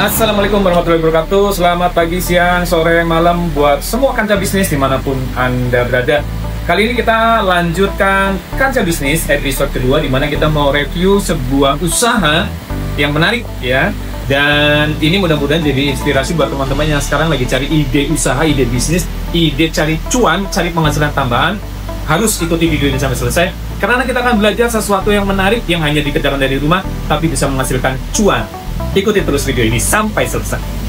Assalamualaikum warahmatullahi wabarakatuh. Selamat pagi, siang, sore, malam buat semua kancah bisnis dimanapun Anda berada. Kali ini kita lanjutkan kancah bisnis episode kedua, dimana kita mau review sebuah usaha yang menarik ya. Dan ini mudah-mudahan jadi inspirasi buat teman-teman yang sekarang lagi cari ide usaha, ide bisnis, ide cari cuan, cari penghasilan tambahan. Harus ikuti video ini sampai selesai, karena kita akan belajar sesuatu yang menarik yang hanya dikejarkan dari rumah tapi bisa menghasilkan cuan. Ikuti terus video ini sampai selesai.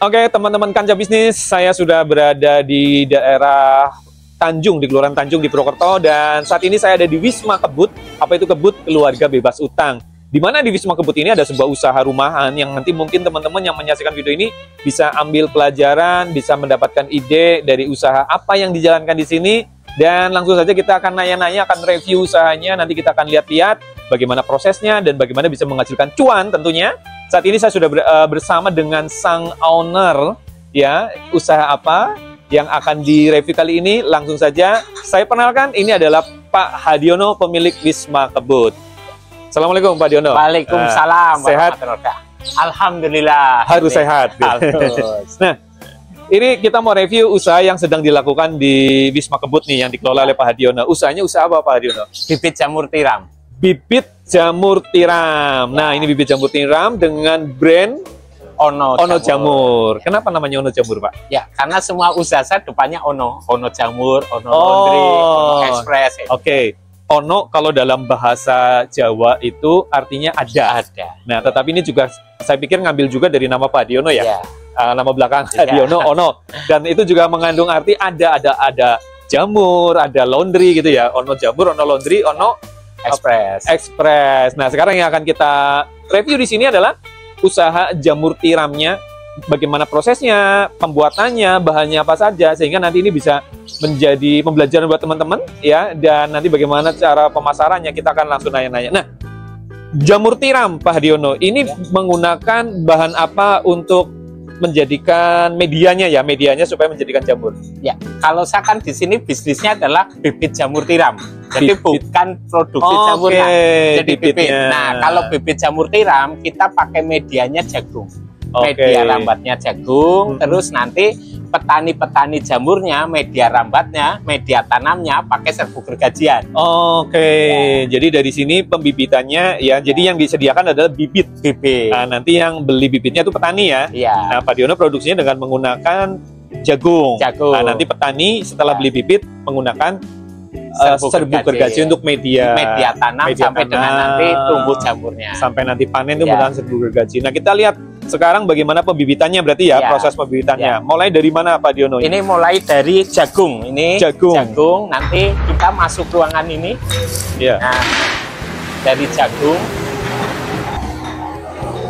Oke, teman-teman kancah bisnis, saya sudah berada di daerah Tanjung, di Kelurahan Tanjung di Purwokerto, dan saat ini saya ada di Wisma Kebut. Apa itu Kebut? Keluarga Bebas Utang. Di mana di Wisma Kebut ini ada sebuah usaha rumahan yang nanti mungkin teman-teman yang menyaksikan video ini bisa ambil pelajaran, bisa mendapatkan ide dari usaha apa yang dijalankan di sini. Dan langsung saja kita akan nanya-nanya, akan review usahanya, nanti kita akan lihat-lihat bagaimana prosesnya dan bagaimana bisa menghasilkan cuan tentunya. Saat ini saya sudah bersama dengan sang owner ya, usaha apa yang akan direview kali ini. Langsung saja saya perkenalkan, ini adalah Pak Hadiono, pemilik Wisma Kebut. Assalamualaikum Pak Hadiono. Waalaikumsalam. Sehat? Alhamdulillah. Harus sehat. Harus. Nah, ini kita mau review usaha yang sedang dilakukan di Wisma Kebut nih, yang dikelola oleh Pak Hadiono. Usahanya usaha apa Pak Hadiono? Bibit jamur tiram. Bibit jamur tiram. Nah, ini bibit jamur tiram dengan brand Ono Jamur. Kenapa namanya Ono Jamur, Pak? Ya, karena semua usaha saya depannya Ono. Ono Jamur, Ono Laundry, Ono Express. Oke. Ono kalau dalam bahasa Jawa itu artinya ada. Nah, tetapi ini juga saya pikir ngambil juga dari nama Pak Hadiono ya. Nama belakang Hadiono, Ono. Dan itu juga mengandung arti ada jamur, ada laundry gitu ya. Ono Jamur, Ono Laundry, Ono Express. Nah, sekarang yang akan kita review di sini adalah usaha jamur tiramnya, bagaimana prosesnya, pembuatannya, bahannya apa saja, sehingga nanti ini bisa menjadi pembelajaran buat teman-teman ya. Dan nanti bagaimana cara pemasarannya, kita akan langsung nanya-nanya. Nah, jamur tiram Pak Hadiono ini menggunakan bahan apa untuk menjadikan medianya supaya menjadikan jamur? Ya, kalau saya kan di sini bisnisnya adalah bibit jamur tiram. Jadi bukan produksi jamurnya, jadi bibit. Nah, kalau bibit jamur tiram kita pakai medianya jagung. Media rambatnya jagung, terus nanti petani-petani jamurnya, media rambatnya, media tanamnya pakai serbuk gergajian. Jadi dari sini pembibitannya ya, jadi yang disediakan adalah bibit. Nah, nanti yang beli bibitnya itu petani ya. Nah, Pak Hadiono produksinya dengan menggunakan jagung. Nah, nanti petani setelah beli bibit menggunakan serbuk gergaji untuk media tanam sampai dengan nanti tumbuh jamurnya. Sampai nanti panen itu menggunakan serbuk gergaji. Nah, kita lihat sekarang bagaimana pembibitannya berarti ya, proses pembibitannya. Mulai dari mana Pak Hadiono? Ini mulai dari jagung. Ini jagung. Nanti kita masuk ruangan ini. Nah, dari jagung.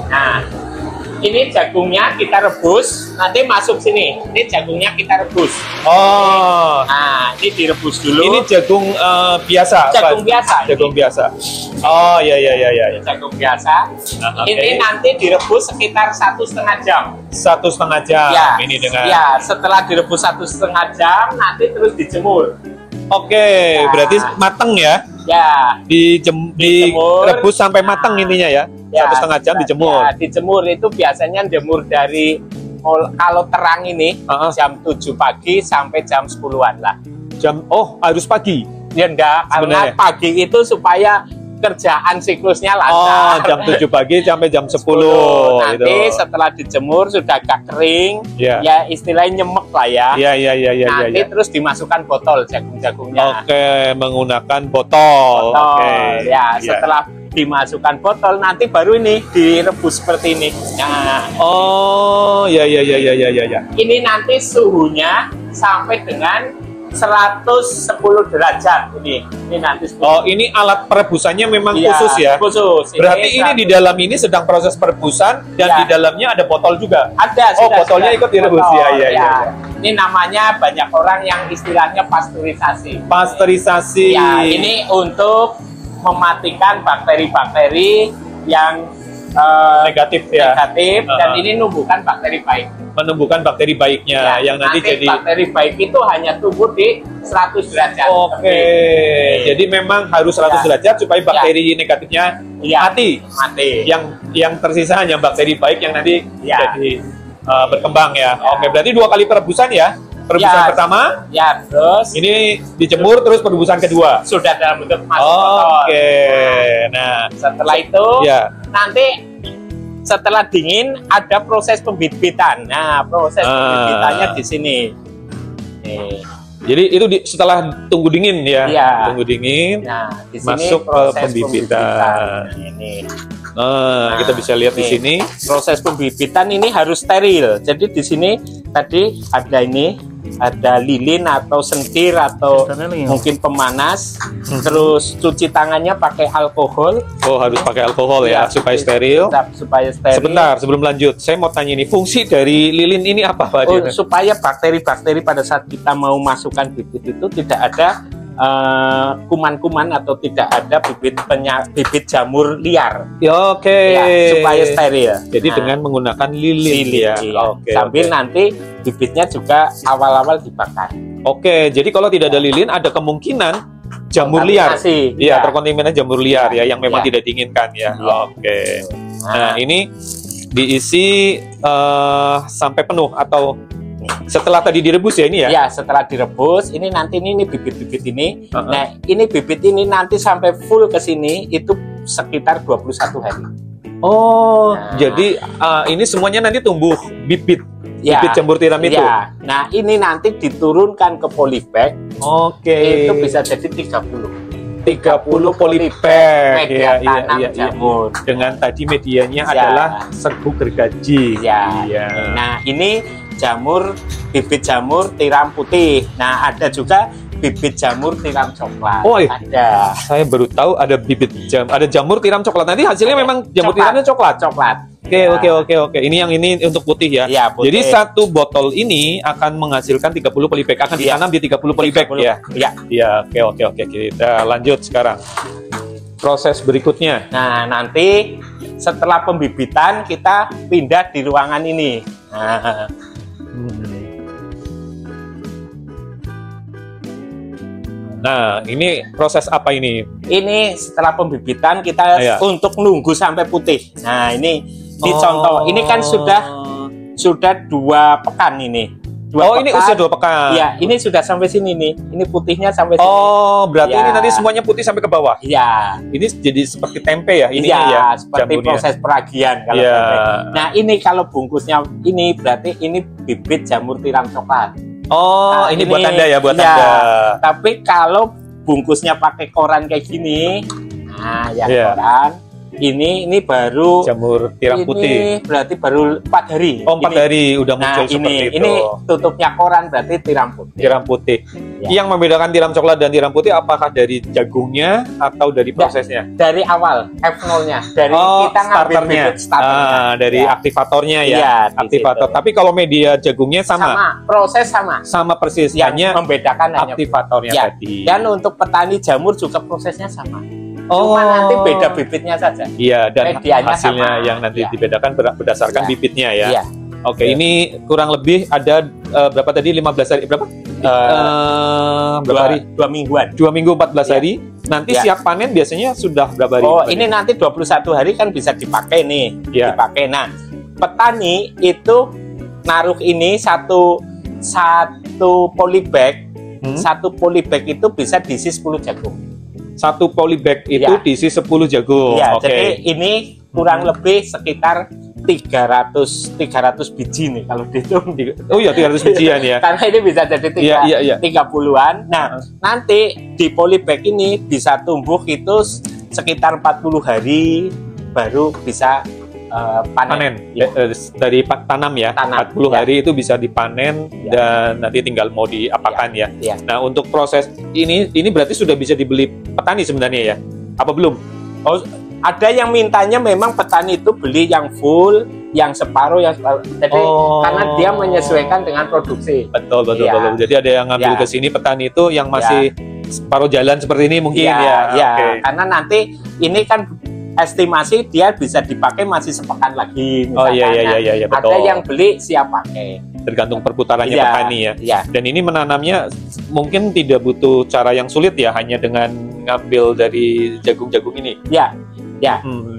Nah, ini jagungnya kita rebus, nanti masuk sini. Ini jagungnya kita rebus. Nah, ini direbus dulu. Ini jagung biasa. Jagung biasa. Jagung biasa. Iya. Jagung biasa. Ini nanti direbus sekitar 1,5 jam. 1,5 jam. Ya, ini dengan. Ya, setelah direbus 1,5 jam, nanti terus dijemur. Berarti mateng ya? Ya. Direbus sampai mateng intinya ya? 1,5 jam dijemur. Ya, dijemur itu biasanya jemur dari kalau terang ini jam 7 pagi sampai jam 10-an lah. Harus pagi? Ya enggak, karena pagi itu supaya kerjaan siklusnya lancar. Jam 7 pagi sampai jam 10. Nanti gitu. Setelah dijemur sudah agak kering, ya istilahnya nyemek lah ya. Nanti terus dimasukkan botol jagung-jagungnya. Menggunakan botol. Ya, setelah dimasukkan botol nanti baru ini direbus seperti ini. Nah, ya. Ini nanti suhunya sampai dengan 110 derajat ini nanti. Oh, ini alat perebusannya memang khusus ya? Khusus. Berarti ini di dalam ini sedang proses perebusan dan di dalamnya ada botol juga? Ada. Oh, botolnya ikut direbus. Iya. Ini namanya banyak orang yang istilahnya pasteurisasi. Pasteurisasi. Ya, ini untuk mematikan bakteri-bakteri yang negatif ya. Negatif dan ini numbuhkan bakteri baik. Menumbuhkan bakteri baiknya yang nanti jadi bakteri baik itu hanya tumbuh di 100 derajat. Oke. Jadi memang harus 100 derajat supaya bakteri negatifnya mati. Yang tersisa hanya bakteri baik yang nanti jadi berkembang ya. Oke, berarti 2 kali perebusan ya. Perebusan pertama, terus ini dijemur, terus perebusan kedua sudah dalam bentuk masuk botol. Oke. Nah, setelah itu nanti setelah dingin ada proses pembibitan. Nah, proses pembibitannya di sini. Jadi itu setelah tunggu dingin ya. Tunggu dingin. Nah, di sini masuk pembibitan. Ini. Nah, kita bisa lihat di sini proses pembibitan ini harus steril. Jadi di sini tadi ada lilin atau sentir atau mungkin pemanas. Terus cuci tangannya pakai alkohol. Oh, harus pakai alkohol ya supaya steril. Supaya steril. Sebentar, sebelum lanjut, saya mau tanya ini, fungsi dari lilin ini apa, Pak? Supaya bakteri-bakteri pada saat kita mau masukkan bibit itu tidak ada kuman-kuman atau tidak ada bibit jamur liar. Oke. Supaya steril. Jadi dengan menggunakan lilin ya. Sambil nanti bibitnya juga awal-awal dibakar. Oke, jadi kalau tidak ada lilin ada kemungkinan jamur liar. Iya, terkontaminasi jamur liar ya yang memang tidak diinginkan ya. Oke. Nah, ini diisi sampai penuh atau setelah tadi direbus ya ini ya? Ya, setelah direbus, ini nanti ini bibit-bibit ini. Nah, ini bibit ini nanti sampai full ke sini itu sekitar 21 hari. Oh, jadi ini semuanya nanti tumbuh bibit jamur tiram itu? Nah, ini nanti diturunkan ke polybag. Oke. Itu bisa jadi 30 polybag ya, jamur. Dengan tadi medianya adalah serbuk gergaji. Nah, ini bibit jamur tiram putih. Nah, ada juga bibit jamur tiram coklat. Oh, ada. Saya baru tahu ada ada jamur tiram coklat. Nanti hasilnya memang jamur tiramnya coklat. Oke. Ini untuk putih ya. Jadi satu botol ini akan menghasilkan 30 polybag, akan ditanam di 30 polybag ya. Iya, oke. Kita lanjut sekarang. Proses berikutnya. Nah, nanti setelah pembibitan kita pindah di ruangan ini. Nah, ini proses apa ini? Ini setelah pembibitan kita untuk nunggu sampai putih. Nah, ini contoh. Ini kan sudah 2 pekan ini. Ini usia 2 pekan. Iya, ini sudah sampai sini nih. Ini putihnya sampai sini. Oh, berarti ini nanti semuanya putih sampai ke bawah. Iya. Ini jadi seperti tempe ya ini seperti jamurnya. Proses peragian kalau tempe. Nah, ini kalau bungkusnya ini berarti ini bibit jamur tiram coklat. Oh, ini buat Anda ya, buat Anda. Tapi kalau bungkusnya pakai koran kayak gini, nah koran, ini baru jamur tiram putih. Berarti baru 4 hari. Oh, 4 hari udah muncul seperti itu. Ini tutupnya koran berarti tiram putih. Tiram putih. Yang membedakan tiram coklat dan tiram putih apakah dari jagungnya atau dari prosesnya? Dari awal, F0-nya. Dari kita ngambil bibit starternya. Dari aktivatornya ya. Aktivator. Tapi kalau media jagungnya sama. Proses sama. Sama persis. Yang membedakan aktivatornya tadi. Dan untuk petani jamur juga prosesnya sama. Cuma nanti beda bibitnya saja. Iya, dan medianya hasilnya sama. yang nanti dibedakan berdasarkan bibitnya ya. Oke, Iya. ini kurang lebih ada berapa tadi? 15 hari berapa? Berapa hari? 2 mingguan. 2 minggu 14 hari. Nanti siap panen biasanya sudah berapa hari? Oh, ini nanti 21 hari kan bisa dipakai nih. Dipakai. Nah, petani itu naruh ini satu polybag. Satu polybag itu bisa diisi 10 jagung. Satu polybag itu diisi 10 jagung. Iya, jadi ini kurang lebih sekitar 300 biji nih kalau dihitung. Oh iya, 300 bijian ya. Karena ini bisa jadi 30-an. Nah, nanti di polybag ini bisa tumbuh itu sekitar 40 hari baru bisa panen. Ya. Dari tanam ya, tanam, 40 hari itu bisa dipanen dan nanti tinggal mau diapakan ya. Nah, untuk proses ini berarti sudah bisa dibeli petani sebenarnya ya? Apa belum? Oh, ada yang mintanya memang petani itu beli yang full, yang separuh, jadi karena dia menyesuaikan dengan produksi. Betul. Jadi ada yang ngambil ke sini petani itu yang masih separuh jalan seperti ini mungkin ya. Okay. Karena nanti ini kan estimasi dia bisa dipakai masih sepekan lagi misalkan. Iya, betul. Ada yang beli siap pakai. Tergantung perputarannya petani ya. Dan ini menanamnya mungkin tidak butuh cara yang sulit ya, hanya dengan ngambil dari jagung-jagung ini.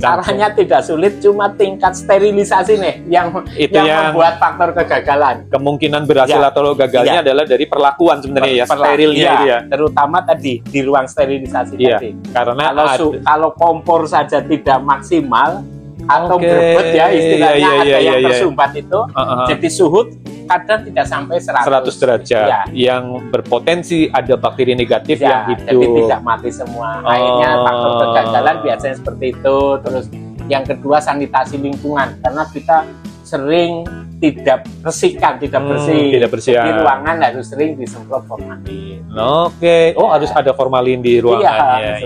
Caranya tidak sulit, cuma tingkat sterilisasi nih yang membuat faktor kegagalan. Kemungkinan berhasil atau gagalnya adalah dari perlakuan sebenarnya sterilnya itu ya. Terutama tadi di ruang sterilisasi tadi. Karena kalau kompor saja tidak maksimal atau berebut ya istilahnya, ada yang tersumbat itu, jadi suhu kadang tidak sampai 100 derajat yang berpotensi ada bakteri negatif yang hidup. Jadi tidak mati semua. Akhirnya faktor kegagalan biasanya seperti itu. Terus yang kedua sanitasi lingkungan, karena kita sering tidak bersihkan, tidak bersih. Jadi ruangan harus sering disemprot formalin. Harus ada formalin di ruangannya.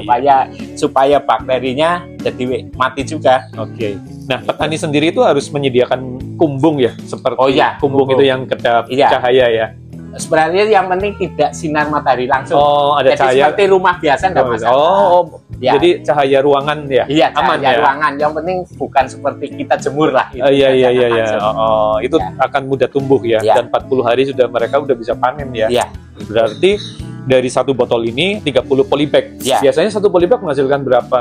Supaya bakterinya jadi mati juga. Nah, petani sendiri itu harus menyediakan kumbung ya, seperti kumbung itu yang kedap cahaya ya. Sebenarnya yang penting tidak sinar matahari langsung. Ada jadi cahaya seperti rumah biasa nggak masalah. Jadi cahaya ruangan ya. Aman cahaya ruangan. Yang penting bukan seperti kita jemur lah. Itu akan mudah tumbuh ya. Dan 40 hari mereka sudah bisa panen ya. Berarti dari satu botol ini 30 polybag. Biasanya satu polybag menghasilkan berapa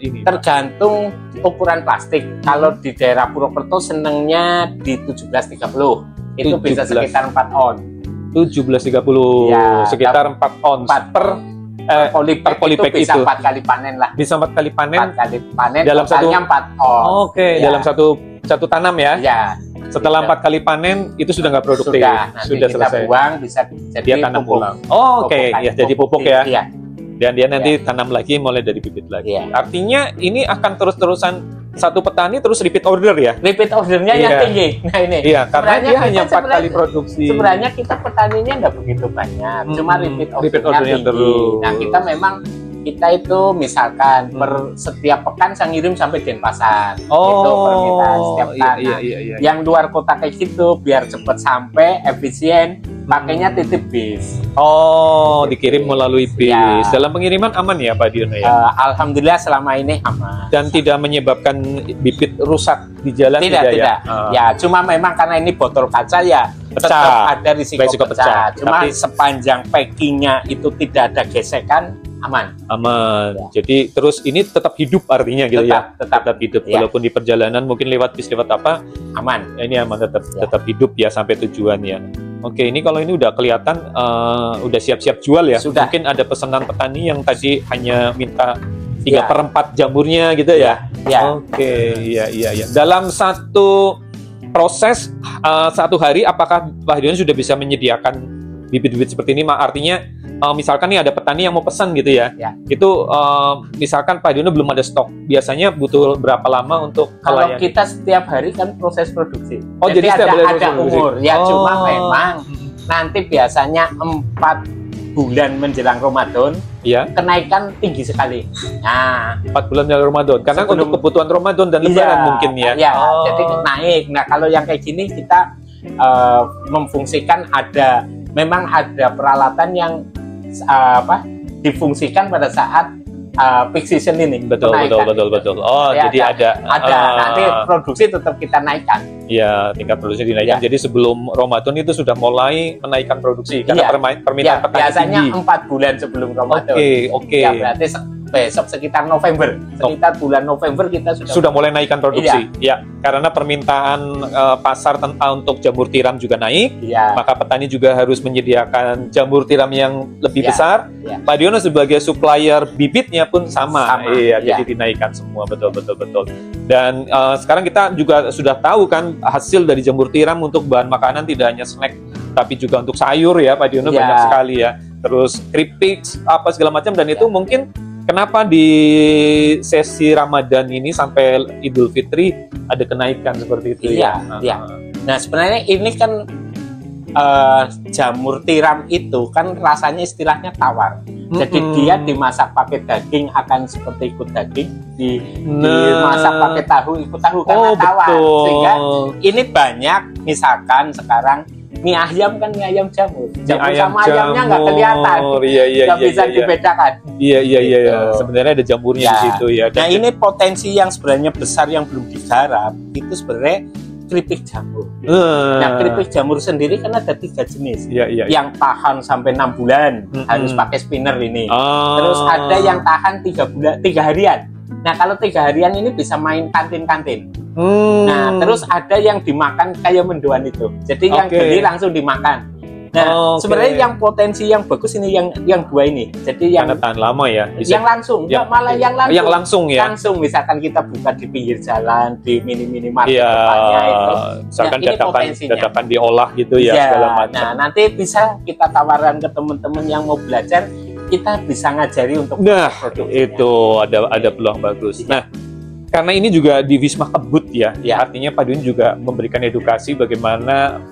ini? Tergantung ukuran plastik. Kalau di daerah Purwokerto senengnya di 1730. Itu bisa sekitar 4 on. 1730 sekitar 4 ons per polybag itu bisa 4 kali panen lah. Bisa 4 kali panen. 4 kali panen dalam satu 4 on. Dalam satu tanam ya. Setelah 4 kali panen itu sudah nggak produktif. Sudah selesai. Kita buang, bisa jadi dia tanam pupuk. ulang. Jadi pupuk ya. Dan dia nanti tanam lagi mulai dari bibit lagi. Artinya ini akan terus-terusan satu petani terus repeat order ya. Repeat ordernya yang tinggi. Nah ini. Karena dia hanya 4 kali produksi. Sebenarnya kita petaninya nggak begitu banyak. Cuma repeat ordernya tinggi. Terus. Nah kita memang itu misalkan per setiap pekan saya ngirim sampai Denpasar. Itu permintaan setiap pekan. Yang luar kota kayak gitu biar cepat sampai, efisien, pakainya titip bis. Dikirim melalui bis. Dalam pengiriman aman ya Pak Diono ya? Alhamdulillah selama ini aman. Dan tidak menyebabkan bibit rusak di jalan? Tidak. Ya, cuma memang karena ini botol kaca ya tetap ada risiko pecah. Cuma sepanjang packingnya itu tidak ada gesekan, aman. Jadi terus ini tetap hidup artinya gitu tetap hidup. Walaupun di perjalanan mungkin lewat bis lewat apa, aman. Ini aman tetap hidup ya sampai tujuannya. Ini kalau ini udah kelihatan udah siap-siap jual ya. Sudah. Mungkin ada pesanan petani yang tadi hanya minta 3/4 jamurnya gitu ya. Iya. Dalam satu proses satu hari, apakah Pak Diono sudah bisa menyediakan bibit-bibit seperti ini? Artinya misalkan nih ada petani yang mau pesan gitu ya. Itu misalkan Pak Diono belum ada stok, biasanya butuh berapa lama untuk kalau kita setiap hari kan proses produksi. Jadi ada umur ya. Cuma memang nanti biasanya 4 bulan menjelang Ramadan kenaikan tinggi sekali. 4 bulan menjelang Ramadan karena untuk kebutuhan Ramadan dan Lebaran mungkin ya. Jadi naik. Nah kalau yang kayak gini kita memfungsikan memang ada peralatan yang difungsikan pada saat peak season ini. Betul. Jadi ada nanti produksi tetap kita naikkan. Tingkat produksi dinaikkan. Jadi sebelum Ramadan itu sudah mulai menaikkan produksi karena permintaan petani biasanya tinggi. 4 bulan sebelum Ramadan. Berarti besok sekitar November, sekitar bulan November kita sudah mulai naikkan produksi. Karena permintaan pasar untuk jamur tiram juga naik, maka petani juga harus menyediakan jamur tiram yang lebih besar. Pak Diono sebagai supplier bibitnya pun sama. Jadi dinaikkan semua, betul. Dan sekarang kita juga sudah tahu kan hasil dari jamur tiram untuk bahan makanan tidak hanya snack, tapi juga untuk sayur ya Pak Diono banyak sekali ya. Terus keripik apa segala macam dan itu mungkin kenapa di sesi Ramadan ini sampai Idul Fitri ada kenaikan seperti itu? Iya, iya. Nah, sebenarnya ini kan jamur tiram itu kan rasanya istilahnya tawar. Jadi dia dimasak pakai daging akan seperti ikut daging, dimasak pakai tahu ikut tahu karena tawar. Betul. Sehingga ini banyak, misalkan sekarang mie ayam kan mie ayam jamur. Jamur sama ayamnya nggak kelihatan, nggak bisa dibedakan. Iya. Sebenarnya ada jamurnya di situ ya. Nah ini potensi yang sebenarnya besar yang belum digarap itu sebenarnya keripik jamur. Nah keripik jamur sendiri kan ada 3 jenis. Yang tahan sampai 6 bulan harus pakai spinner ini. Terus ada yang tahan 3 harian. Nah kalau 3 harian ini bisa main kantin-kantin. Nah terus ada yang dimakan kayak mendoan itu. Jadi yang beli langsung dimakan. Nah sebenarnya yang potensi yang bagus ini yang 2 ini. Jadi yang tahan lama ya. Bisa, yang langsung, malah yang langsung. Yang langsung ya. Langsung misalkan kita buka di pinggir jalan, di minimarket depannya itu. Misalkan dadakan diolah gitu ya, segala macam. Nah nanti bisa kita tawaran ke teman-teman yang mau belajar, kita bisa ngajari untuk produksinya. Itu ada peluang bagus. Nah karena ini juga di Wisma Kebut ya, artinya Pak Doni juga memberikan edukasi bagaimana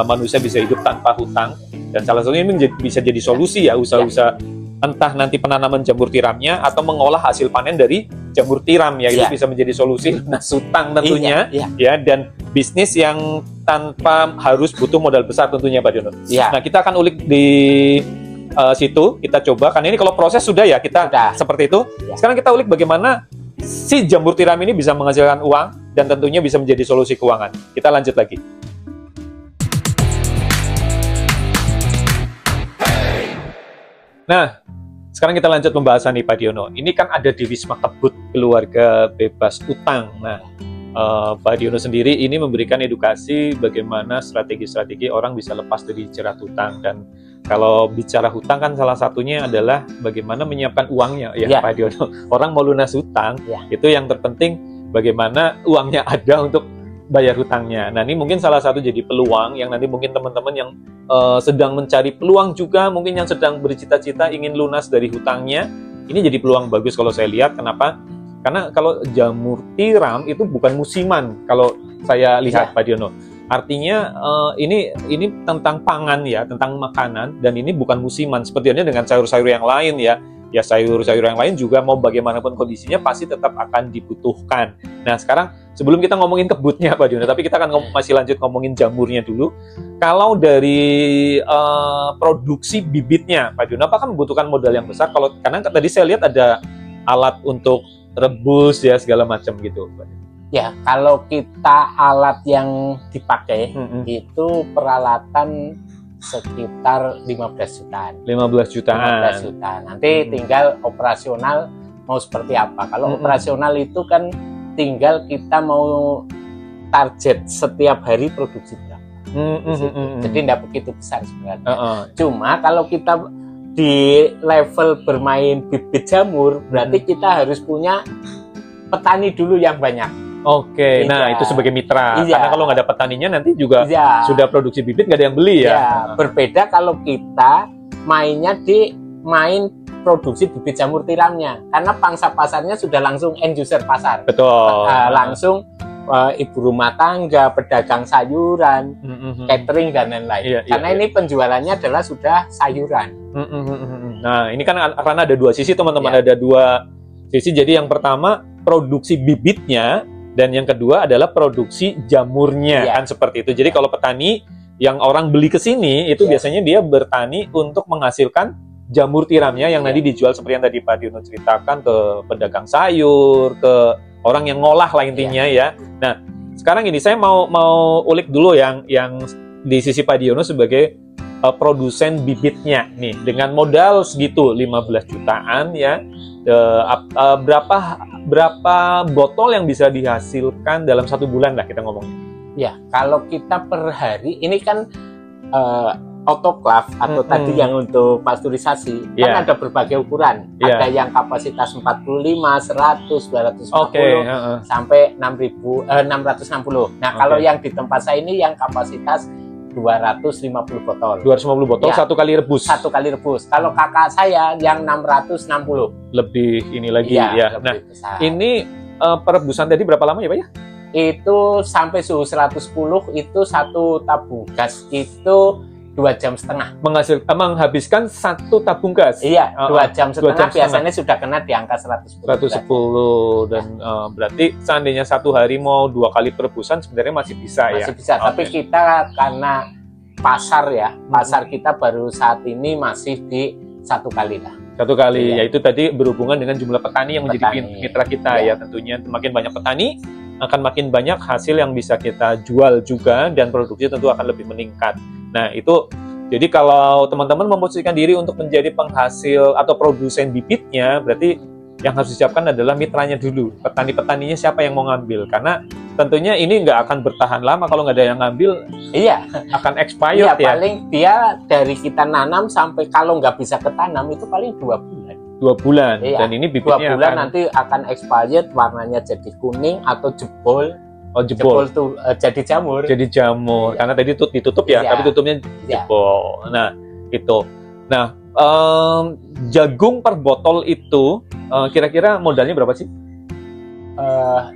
manusia bisa hidup tanpa hutang, dan salah satunya ini bisa jadi solusi ya, usaha-usaha entah nanti penanaman jamur tiramnya atau mengolah hasil panen dari jamur tiram ya, itu bisa menjadi solusi lunas hutang tentunya ya, dan bisnis yang tanpa harus butuh modal besar tentunya Pak Dono. Nah kita akan ulik di situ, kita coba, karena ini kalau proses sudah ya kita seperti itu. Sekarang kita ulik bagaimana si jamur tiram ini bisa menghasilkan uang dan tentunya bisa menjadi solusi keuangan. Kita lanjut lagi. Nah, sekarang kita lanjut pembahasan nih Pak Diono. Ini kan ada di Wisma Kebut Keluarga Bebas Utang. Nah, Pak Diono sendiri ini memberikan edukasi bagaimana strategi-strategi orang bisa lepas dari jerat hutang, dan kalau bicara hutang kan salah satunya adalah bagaimana menyiapkan uangnya ya Pak Diono. Orang mau lunas hutang, itu yang terpenting bagaimana uangnya ada untuk bayar hutangnya. Nah ini mungkin salah satu jadi peluang yang nanti mungkin teman-teman yang sedang mencari peluang juga, mungkin yang sedang bercita-cita ingin lunas dari hutangnya, ini jadi peluang bagus kalau saya lihat. Kenapa? Karena kalau jamur tiram itu bukan musiman kalau saya lihat Pak Diono. Artinya ini tentang pangan ya, tentang makanan, dan ini bukan musiman. Seperti halnya dengan sayur-sayur yang lain ya. Ya sayur-sayur yang lain juga mau bagaimanapun kondisinya pasti tetap akan dibutuhkan. Nah sekarang sebelum kita ngomongin kebutnya Pak Diono, tapi kita akan masih lanjut ngomongin jamurnya dulu. Kalau dari produksi bibitnya Pak Diono, apakah membutuhkan modal yang besar? Karena tadi saya lihat ada alat untuk rebus ya segala macam gitu Pak Diono. Ya, kalau kita alat yang dipakai itu peralatan sekitar 15 jutaan. 15 jutaan. 15 juta. Nanti tinggal operasional mau seperti apa. Kalau operasional itu kan tinggal kita mau target setiap hari produksi berapa. Jadi tidak begitu besar sebenarnya. Cuma kalau kita di level bermain bibit jamur, berarti kita harus punya petani dulu yang banyak. Oke, nah itu sebagai mitra. Karena kalau nggak ada petaninya nanti juga sudah produksi bibit nggak ada yang beli ya. Berbeda kalau kita mainnya di produksi bibit jamur tiramnya, karena pangsa pasarnya sudah langsung end user pasar. Betul. Langsung ibu rumah tangga, pedagang sayuran, catering dan lain-lain. Karena ini penjualannya adalah sudah sayuran. Nah ini kan karena ada 2 sisi teman-teman, ada 2 sisi. Jadi yang pertama produksi bibitnya, dan yang kedua adalah produksi jamurnya, kan seperti itu. Jadi kalau petani yang orang beli ke sini itu biasanya dia bertani untuk menghasilkan jamur tiramnya yang nanti dijual seperti yang tadi Pak Diono ceritakan ke pedagang sayur, ke orang yang ngolah lah intinya ya. Nah sekarang ini saya mau ulik dulu yang di sisi Pak Diono sebagai produsen bibitnya nih, dengan modal segitu 15 jutaan ya. Berapa botol yang bisa dihasilkan dalam 1 bulan lah kita ngomongnya? Ya, kalau kita per hari ini kan autoclave atau tadi yang untuk pasteurisasi kan ada berbagai ukuran. Ada yang kapasitas 45, 100, 250 sampai 660. Nah, kalau yang di tempat saya ini yang kapasitas 250 botol. 250 botol Ya, satu kali rebus. Satu kali rebus. Kalau kakak saya yang 660. Lebih ini lagi Iya, ya. lebih Nah, besar. ini perebusan tadi berapa lama ya, Pak ya? Itu sampai suhu 110 itu satu tabung gas itu 2,5 jam. Menghabiskan satu tabung gas. Iya, 2,5 jam jam biasanya sudah kena di angka 110. 110 dan berarti seandainya satu hari mau 2 kali perebusan sebenarnya masih bisa ya. Masih bisa, tapi kita karena pasar ya, pasar kita baru saat ini masih di 1 kali lah. 1 kali, Iya. yaitu tadi berhubungan dengan jumlah petani yang menjadi Petani. mitra kita Iya. ya. Tentunya makin banyak petani akan makin banyak hasil yang bisa kita jual juga dan produksi tentu akan lebih meningkat. Nah itu, jadi kalau teman-teman memposisikan diri untuk menjadi penghasil atau produsen bibitnya, berarti yang harus disiapkan adalah mitranya dulu. Petani-petaninya siapa yang mau ngambil, karena tentunya ini nggak akan bertahan lama kalau nggak ada yang ngambil, Iya, akan expired ya. paling dia dari kita nanam sampai kalau nggak bisa ketanam itu paling 2 bulan. 2 bulan, Iya, dan ini 2 bibitnya bulan akan nanti akan expired, warnanya jadi kuning atau jebol. jebol. Tuh jadi jamur. Jadi jamur, Iya. karena tadi ditutup ya, Iya. tapi tutupnya Iya. jebol. Nah, itu. Nah, jagung per botol itu kira-kira modalnya berapa sih?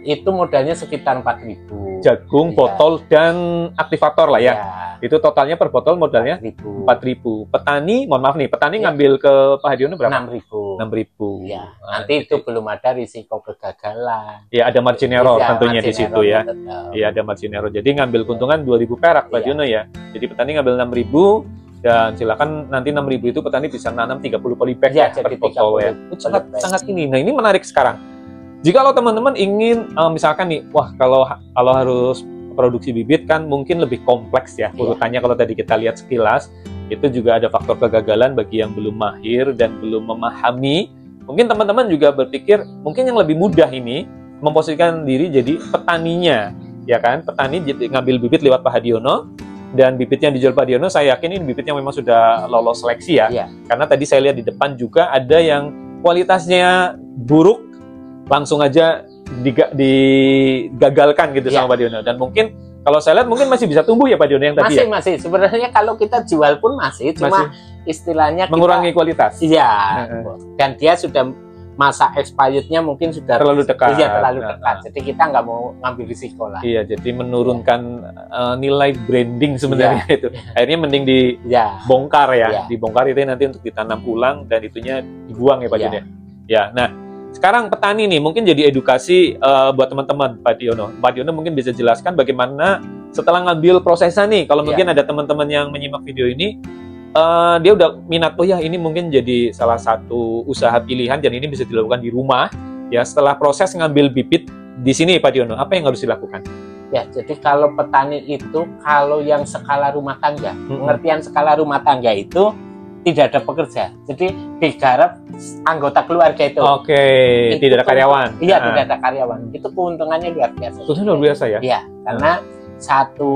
Itu modalnya sekitar 4.000. Jagung, Iya. botol, dan aktivator lah ya. Iya, Itu totalnya per botol modalnya 4.000. 4.000. Petani, mohon maaf nih, petani Iya. ngambil ke Pak Hadiono berapa? 6.000. 6.000. Iya, Nah, nanti itu jadi- belum ada risiko kegagalan. ya ada margin error Iya, tentunya di margin situ error ya. tetap. Iya, ada margin error. Jadi ngambil keuntungan 2.000 perak Pak Iya. Hadiono ya. Jadi petani ngambil 6.000 dan silakan nanti 6.000 itu petani bisa nanam 30 polybag Iya, per jadi botol ya. 30 Itu sangat polybag. sangat ini. Nah, ini menarik sekarang. Jika teman-teman ingin misalkan nih, wah kalau harus produksi bibit kan mungkin lebih kompleks ya Iya. urutannya. Kalau tadi kita lihat sekilas, itu juga ada faktor kegagalan bagi yang belum mahir dan belum memahami. Mungkin teman-teman juga berpikir mungkin yang lebih mudah ini memposisikan diri jadi petaninya, ya kan? Petani jadi ngambil bibit lewat Pak Hadiono, dan bibitnya dijual Pak Hadiono, saya yakin ini bibit yang memang sudah lolos seleksi ya. Iya. Karena tadi saya lihat di depan juga ada yang kualitasnya buruk, langsung aja digagalkan gitu Iya. sama Pak Diono. Dan mungkin kalau saya lihat mungkin masih bisa tumbuh ya Pak Diono yang tadi Masih. Sebenarnya kalau kita jual pun masih, cuma istilahnya kita, mengurangi kualitas. Iya. Heeh. Dan dia sudah masa expirednya mungkin sudah Terlalu dekat. Iya, terlalu Nah, dekat. Jadi kita nggak mau ngambil risiko lah. Iya, jadi menurunkan nilai branding sebenarnya itu. Akhirnya mending dibongkar Iya. ya. Iya. Dibongkar itu nanti untuk ditanam ulang dan itunya dibuang ya Pak Iya. Diono. Ya, nah sekarang petani nih mungkin jadi edukasi buat teman-teman Pak Diono. Pak Diono mungkin bisa jelaskan bagaimana setelah ngambil prosesnya nih. Kalau Iya. mungkin ada teman-teman yang menyimak video ini, dia udah minat, oh ya ini mungkin jadi salah satu usaha pilihan dan ini bisa dilakukan di rumah. Ya setelah proses ngambil bibit di sini Pak Diono, apa yang harus dilakukan? Ya, jadi kalau petani itu kalau yang skala rumah tangga, Mm-mm. pengertian skala rumah tangga itu tidak ada pekerja. Jadi digarap anggota keluarga itu. Oke, Itu tidak ada karyawan. Iya, Nah, tidak ada karyawan. Itu keuntungannya luar biasa. itu luar biasa ya. Iya, karena satu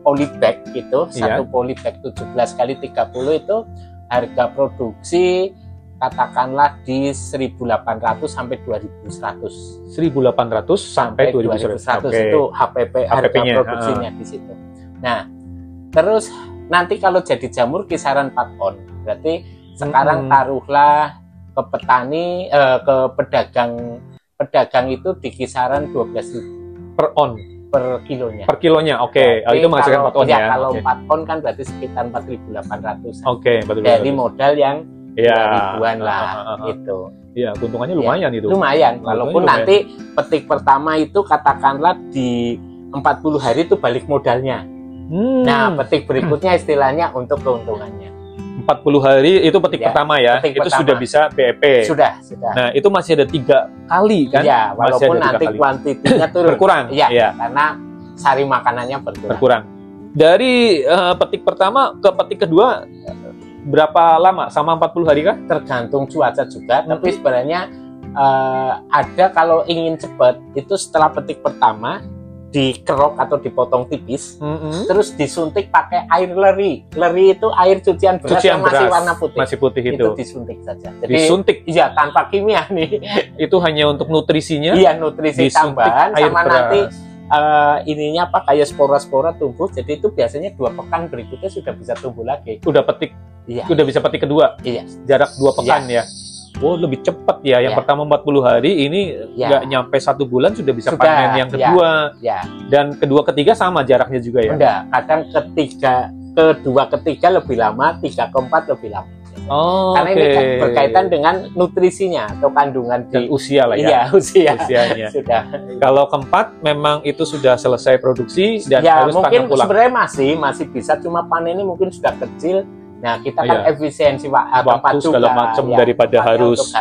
polybag itu, Iya. satu polybag 17 kali 30 itu harga produksi katakanlah di 1.800 sampai 2.100. 1.800 sampai 2.100. Oke. Itu HPP, harga HPP-nya, produksinya di situ. Nah, terus nanti kalau jadi jamur kisaran 4 on. Berarti sekarang taruhlah ke petani, ke pedagang itu di kisaran 12.000 per on, per kilonya. per kilonya. Oke, Berarti itu menghasilkan 4 on ya. Kalau Oke. 4 on kan berarti sekitar 4.800 Oke, betul. dari modal yang ya, 2.000-an lah ah. gitu. Iya, keuntungannya lumayan itu. Lumayan, walaupun lumayan. nanti petik pertama itu katakanlah di 40 hari itu balik modalnya. Nah, petik berikutnya istilahnya untuk keuntungannya. 40 hari itu petik Ya, pertama ya. petik Itu pertama. sudah bisa BEP. Sudah. Nah, itu masih ada 3 kali kan? Iya, Masih walaupun ada 3 nanti kali. kuantitinya turun. Berkurang. Iya, Iya, karena sari makanannya berkurang. Dari petik pertama ke petik kedua berapa lama? Sama 40 hari kah? Tergantung cuaca juga, tapi sebenarnya ada kalau ingin cepat itu setelah petik pertama dikerok atau dipotong tipis, terus disuntik pakai air leri. Leri itu air cucian beras yang masih warna putih. Masih putih itu. Itu disuntik saja. Jadi Disuntik. iya, tanpa kimia nih. Itu hanya untuk nutrisinya. Iya, nutrisi Disuntik tambahan air sama beras. nanti ininya apa kayak spora-spora tumbuh, jadi itu biasanya 2 pekan berikutnya sudah bisa tumbuh lagi. Udah petik, udah bisa petik kedua, jarak 2 pekan ya. Oh, lebih cepat ya. Yang pertama 40 hari, ini nggak nyampe 1 bulan sudah bisa panen yang kedua. Dan kedua, ketiga sama jaraknya juga ya? Udah, kadang kedua, ketiga lebih lama, 3, keempat lebih lama. Karena ini berkaitan dengan nutrisinya atau kandungan dan usia lah ya. Iya, usianya. Sudah. Kalau keempat memang itu sudah selesai produksi dan harus mungkin pulang. Sebenarnya masih bisa, cuma panennya mungkin sudah kecil. Nah, kita kan efisiensi waktu segala macam daripada harus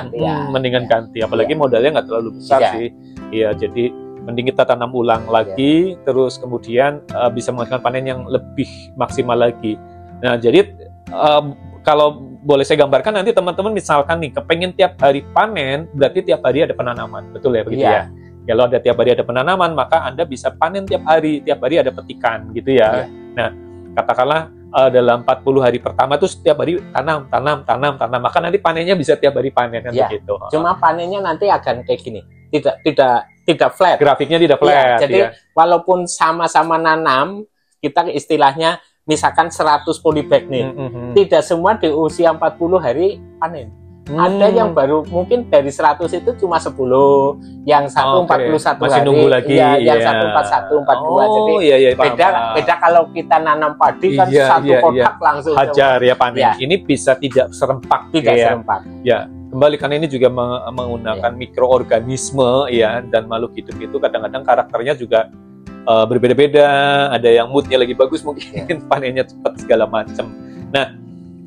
mendingan ganti, apalagi modalnya nggak terlalu besar sih. Iya, jadi mending kita tanam ulang lagi, terus kemudian bisa menghasilkan panen yang lebih maksimal lagi. Nah, jadi kalau boleh saya gambarkan, nanti teman-teman misalkan nih kepengen tiap hari panen, berarti tiap hari ada penanaman, betul ya begitu ya? Kalau ada tiap hari ada penanaman, maka Anda bisa panen tiap hari ada petikan gitu ya. Nah, katakanlah dalam 40 hari pertama itu setiap hari tanam, maka nanti panennya bisa tiap hari panen kan begitu. Cuma panennya nanti akan kayak gini, tidak flat. Grafiknya tidak flat. Jadi walaupun sama-sama nanam, kita istilahnya misalkan 100 polybag nih, tidak semua di usia 40 hari panen. Ada yang baru mungkin dari 100 itu cuma 10, yang satu 41 masih hari, nunggu lagi, yang satu 41, 42. Jadi beda kalau kita nanam padi kan satu kotak langsung hajar ya panen. Ini bisa tidak serempak. Serempak. Ya, kembali karena ini juga menggunakan mikroorganisme ya, dan makhluk hidup itu kadang-kadang karakternya juga berbeda-beda. Ada yang moodnya lagi bagus mungkin panennya cepat segala macam. Nah,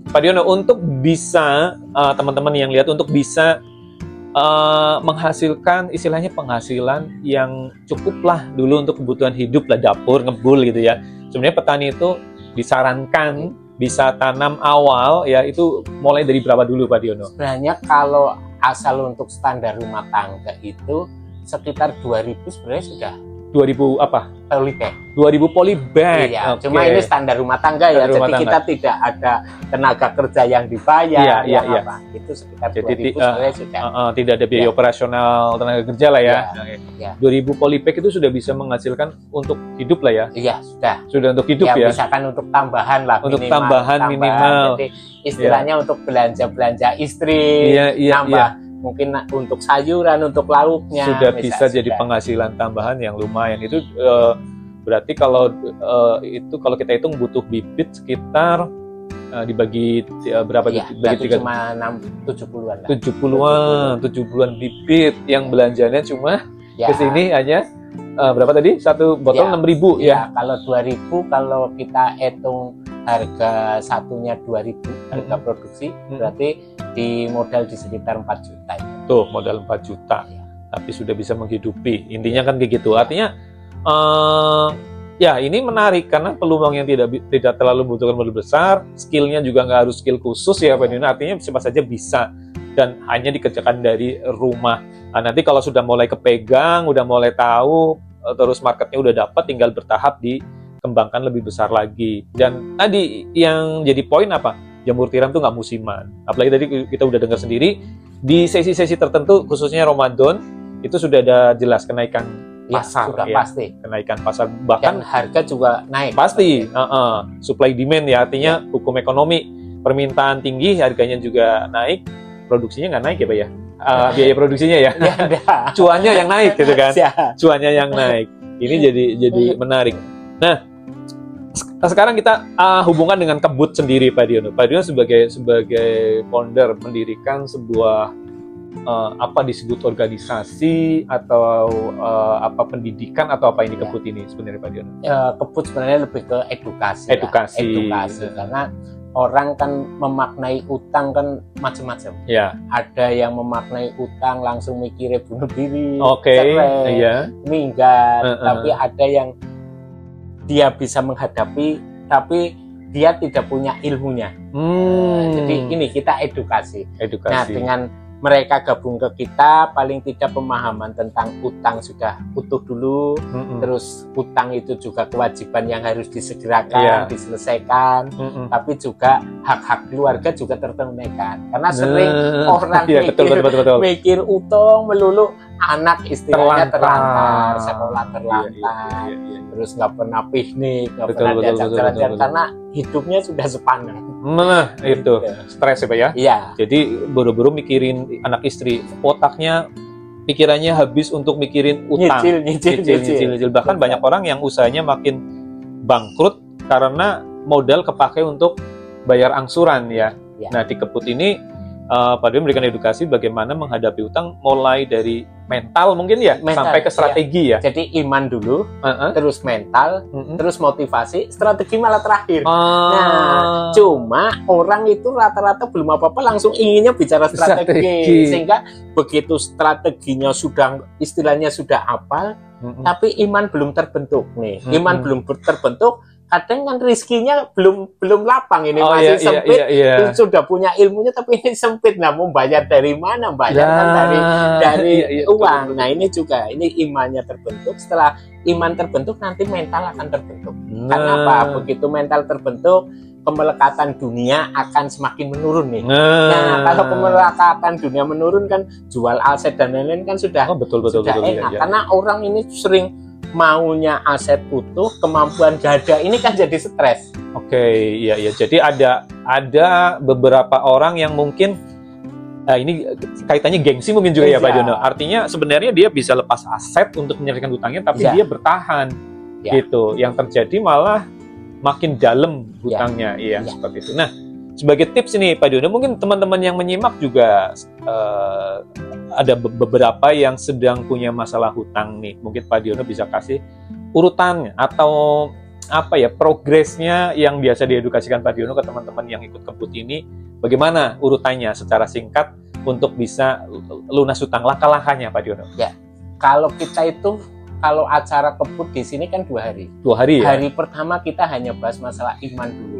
Pak Diono, untuk bisa teman-teman yang lihat untuk bisa menghasilkan istilahnya penghasilan yang cukuplah dulu untuk kebutuhan hidup lah, dapur ngebul gitu ya. Sebenarnya petani itu disarankan bisa tanam awal ya itu mulai dari berapa dulu Pak Diono? Sebenarnya kalau asal untuk standar rumah tangga itu sekitar 2000 sebenarnya sudah 2000 apa? Polybag. 2000 polybag. Iya, cuma ini standar rumah tangga ya. Jadi kita tidak ada tenaga kerja yang dibayar, apa. Itu sekitar 2000 sebenarnya sudah. Tidak ada biaya operasional tenaga kerja lah ya. 2000 polybag itu sudah bisa menghasilkan untuk hidup lah ya. Iya, sudah. Sudah untuk hidup ya. Misalkan untuk tambahan lah. Untuk tambahan minimal. Jadi istilahnya untuk belanja istri, nambah. Mungkin untuk sayuran, untuk lauknya sudah bisa jadi penghasilan tambahan yang lumayan. Itu berarti kalau kita hitung butuh bibit sekitar dibagi berapa? Berarti cuma 70-an lah. 70-an bibit yang belanjanya cuma ke sini hanya berapa tadi? Satu botol 6.000 ya. Kalau 2.000 kalau kita hitung harga satunya 2.000 harga produksi, berarti di modal di sekitar 4 juta. Tuh, modal 4 juta. Tapi sudah bisa menghidupi. Intinya kan kayak gitu. Artinya ya ini menarik karena peluang yang tidak terlalu membutuhkan modal besar, skillnya juga nggak harus skill khusus ya Pak Diono. Artinya siapa saja bisa dan hanya dikerjakan dari rumah. Nah, nanti kalau sudah mulai kepegang, udah mulai tahu, terus marketnya udah dapat, tinggal bertahap dikembangkan lebih besar lagi. Dan tadi yang jadi poin apa? Jamur tiram tuh nggak musiman. Apalagi tadi kita udah dengar sendiri di sesi-sesi tertentu, khususnya Ramadan, itu sudah ada jelas kenaikan pasar. Sudah pasti. Kenaikan pasar, bahkan dan harga juga naik. Pasti. Supply demand ya, artinya hukum ekonomi, permintaan tinggi, harganya juga naik, produksinya nggak naik ya Pak ya? Biaya produksinya ya. Cuannya yang naik gitu kan? Cuannya yang naik. Ini jadi menarik. Nah, sekarang kita hubungkan dengan Kebut sendiri Pak Diono. Pak Diono sebagai founder mendirikan sebuah apa disebut organisasi atau apa pendidikan atau apa ini Kebut ini sebenarnya Pak Diono? Kebut sebenarnya lebih ke edukasi. Karena orang kan memaknai utang kan macam-macam. Ya. Ada yang memaknai utang langsung mikirnya bunuh diri, cerai, meninggal. Tapi ada yang dia bisa menghadapi, tapi dia tidak punya ilmunya. Jadi ini kita edukasi. Nah, dengan mereka gabung ke kita, paling tidak pemahaman tentang utang sudah utuh dulu, terus utang itu juga kewajiban yang harus disegerakan, diselesaikan, tapi juga hak-hak keluarga juga tertunaikan. Karena sering orang mikir utang melulu, anak istilahnya terlantar, sekolah terlantar, terus nggak pernah piknik, nggak pernah diajak jalan-jalan karena hidupnya sudah sepanjang. Nah, itu stres ya Pak ya? Iya. Jadi buru-buru mikirin anak istri, otaknya, pikirannya habis untuk mikirin utang, nyicil. Bahkan banyak orang yang usahanya makin bangkrut karena modal kepake untuk bayar angsuran ya. Nah di Keput ini Pak Dio memberikan edukasi bagaimana menghadapi utang mulai dari mental mungkin ya, sampai ke strategi ya. Jadi iman dulu, terus mental, terus motivasi, strategi malah terakhir. Nah, cuma orang itu rata-rata belum apa-apa langsung inginnya bicara strategi. Sehingga begitu strateginya sudah istilahnya sudah hafal, tapi iman belum terbentuk nih. Iman belum terbentuk. Kadang kan rizkinya belum lapang ini, masih sempit. Sudah punya ilmunya tapi ini sempit. Nah, mau bayar dari mana? Bayar kan dari uang. Nah, ini juga ini imannya terbentuk. Setelah iman terbentuk nanti mental akan terbentuk. Karena apa? Begitu mental terbentuk, kemelekatan dunia akan semakin menurun nih. Nah, kalau kemelekatan dunia menurun kan jual aset dan lain-lain kan sudah enak. Karena orang ini sering maunya aset utuh, kemampuan gada ini kan jadi stres. Iya. Jadi ada beberapa orang yang mungkin ini kaitannya gengsi mungkin juga ya Pak Diono. Artinya sebenarnya dia bisa lepas aset untuk menyelesaikan hutangnya, tapi dia bertahan gitu. Yang terjadi malah makin dalam hutangnya. Seperti itu. Nah, sebagai tips ini Pak Diono, mungkin teman-teman yang menyimak juga ada beberapa yang sedang punya masalah hutang nih. Mungkin Pak Diono bisa kasih urutannya atau apa ya, progresnya yang biasa diedukasikan Pak Diono ke teman-teman yang ikut Keput ini. Bagaimana urutannya secara singkat untuk bisa lunas hutang, langkah-langkahnya Pak Diono? Ya, kalau kita itu kalau acara Keput di sini kan 2 hari. 2 hari ya? Hari pertama kita hanya bahas masalah iman dulu.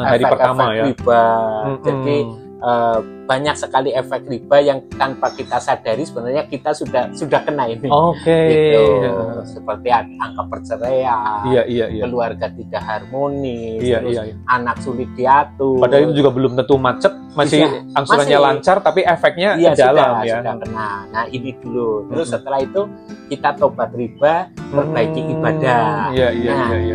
Hari pertama ya? Riba. Jadi banyak sekali efek riba yang tanpa kita sadari sebenarnya kita sudah kena ini. Gitu. Seperti angka perceraian, keluarga tidak harmonis, anak sulit diatur. Padahal itu juga belum tentu macet, masih angsurannya lancar, tapi efeknya dalam ya. Sudah kena. Nah ini dulu. Terus setelah itu kita tobat riba, perbaiki ibadah. Iya.